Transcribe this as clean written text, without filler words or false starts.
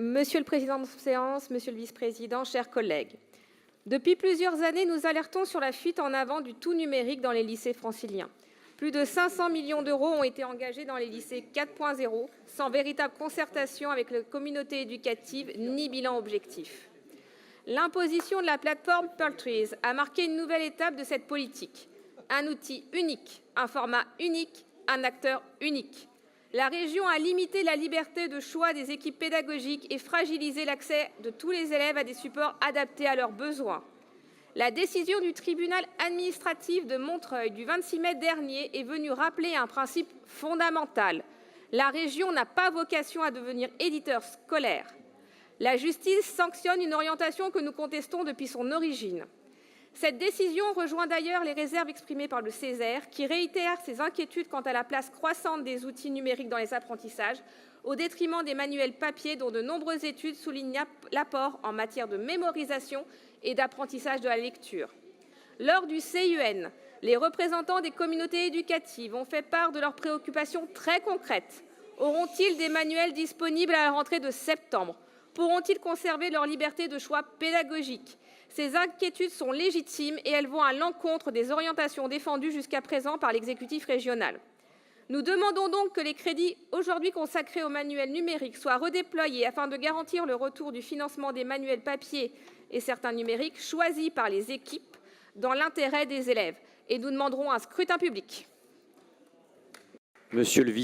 Monsieur le président de séance, monsieur le vice-président, chers collègues, depuis plusieurs années, nous alertons sur la fuite en avant du tout numérique dans les lycées franciliens. Plus de 500 millions d'euros ont été engagés dans les lycées 4.0, sans véritable concertation avec la communauté éducative ni bilan objectif. L'imposition de la plateforme Pearl-Trees a marqué une nouvelle étape de cette politique. Un outil unique, un format unique, un acteur unique. La région a limité la liberté de choix des équipes pédagogiques et fragilisé l'accès de tous les élèves à des supports adaptés à leurs besoins. La décision du tribunal administratif de Montreuil du 26 mai dernier est venue rappeler un principe fondamental. La région n'a pas vocation à devenir éditeur scolaire. La justice sanctionne une orientation que nous contestons depuis son origine. Cette décision rejoint d'ailleurs les réserves exprimées par le Césaire, qui réitère ses inquiétudes quant à la place croissante des outils numériques dans les apprentissages, au détriment des manuels papier dont de nombreuses études soulignent l'apport en matière de mémorisation et d'apprentissage de la lecture. Lors du CUN, les représentants des communautés éducatives ont fait part de leurs préoccupations très concrètes. Auront-ils des manuels disponibles à la rentrée de septembre? Pourront-ils conserver leur liberté de choix pédagogique? Ces inquiétudes sont légitimes et elles vont à l'encontre des orientations défendues jusqu'à présent par l'exécutif régional. Nous demandons donc que les crédits aujourd'hui consacrés aux manuels numériques soient redéployés afin de garantir le retour du financement des manuels papier et certains numériques choisis par les équipes dans l'intérêt des élèves. Et nous demanderons un scrutin public. Monsieur le vice